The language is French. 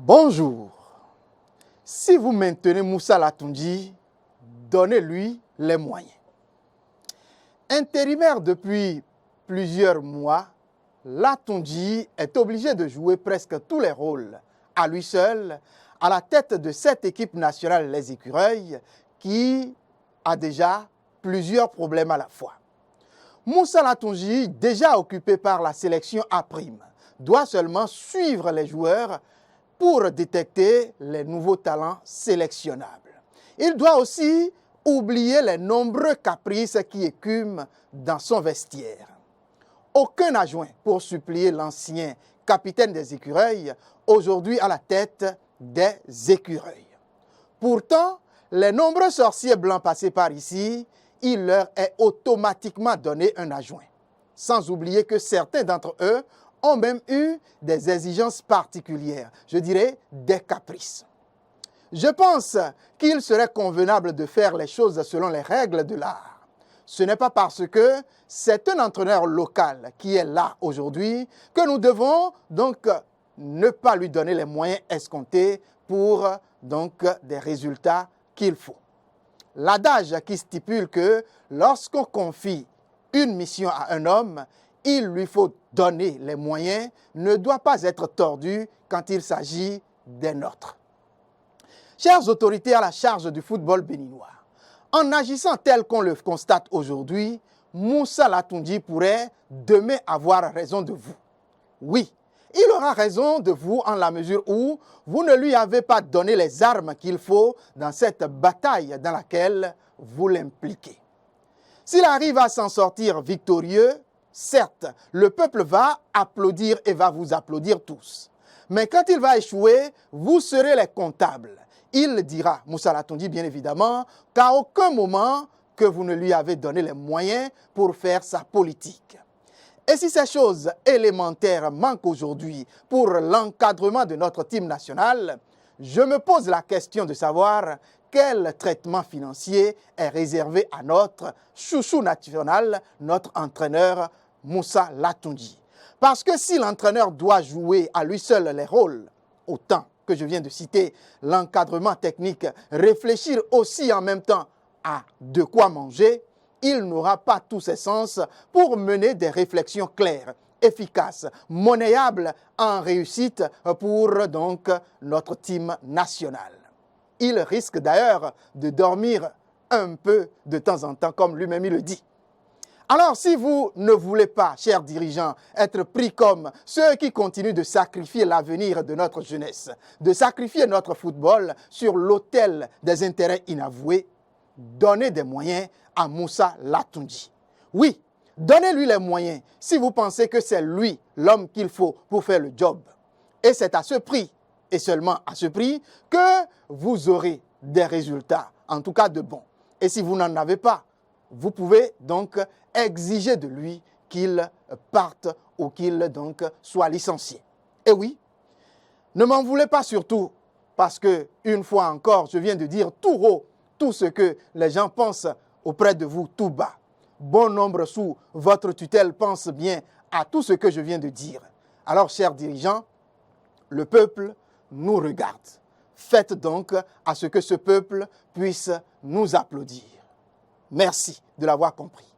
Bonjour. Si vous maintenez Moussa Latoundji, donnez-lui les moyens. Intérimaire depuis plusieurs mois, Latoundji est obligé de jouer presque tous les rôles, à lui seul, à la tête de cette équipe nationale Les Écureuils, qui a déjà plusieurs problèmes à la fois. Moussa Latoundji, déjà occupé par la sélection A', doit seulement suivre les joueurs pour détecter les nouveaux talents sélectionnables. Il doit aussi oublier les nombreux caprices qui écument dans son vestiaire. Aucun adjoint pour supplier l'ancien capitaine des Écureuils, aujourd'hui à la tête des Écureuils. Pourtant, les nombreux sorciers blancs passés par ici, il leur est automatiquement donné un adjoint. Sans oublier que certains d'entre eux ont même eu des exigences particulières, je dirais des caprices. Je pense qu'il serait convenable de faire les choses selon les règles de l'art. Ce n'est pas parce que c'est un entraîneur local qui est là aujourd'hui que nous devons donc ne pas lui donner les moyens escomptés pour donc des résultats qu'il faut. L'adage qui stipule que lorsqu'on confie une mission à un homme, il lui faut donner les moyens, ne doit pas être tordu quand il s'agit des nôtres. Chères autorités à la charge du football béninois, en agissant tel qu'on le constate aujourd'hui, Moussa Latoundji pourrait demain avoir raison de vous. Oui, il aura raison de vous en la mesure où vous ne lui avez pas donné les armes qu'il faut dans cette bataille dans laquelle vous l'impliquez. S'il arrive à s'en sortir victorieux, certes, le peuple va applaudir et va vous applaudir tous. Mais quand il va échouer, vous serez les comptables. Il dira, Moussa Latoundji bien évidemment, qu'à aucun moment que vous ne lui avez donné les moyens pour faire sa politique. Et si ces choses élémentaires manquent aujourd'hui pour l'encadrement de notre team national, je me pose la question de savoir quel traitement financier est réservé à notre chouchou national, notre entraîneur Moussa Latoundji. Parce que si l'entraîneur doit jouer à lui seul les rôles, autant que je viens de citer, l'encadrement technique, réfléchir aussi en même temps à de quoi manger, il n'aura pas tous ses sens pour mener des réflexions claires, efficaces, monnayables en réussite pour donc notre team national. Il risque d'ailleurs de dormir un peu de temps en temps, comme lui-même il le dit. Alors, si vous ne voulez pas, chers dirigeants, être pris comme ceux qui continuent de sacrifier l'avenir de notre jeunesse, de sacrifier notre football sur l'autel des intérêts inavoués, donnez des moyens à Moussa Latoundji. Oui, donnez-lui les moyens si vous pensez que c'est lui l'homme qu'il faut pour faire le job. Et c'est à ce prix, et seulement à ce prix, que vous aurez des résultats, en tout cas de bons. Et si vous n'en avez pas, vous pouvez donc exiger de lui qu'il parte ou qu'il donc soit licencié. Et oui, ne m'en voulez pas surtout parce que, une fois encore, je viens de dire tout haut tout ce que les gens pensent auprès de vous tout bas. Bon nombre sous votre tutelle pensent bien à tout ce que je viens de dire. Alors, chers dirigeants, le peuple nous regarde. Faites donc à ce que ce peuple puisse nous applaudir. Merci de l'avoir compris.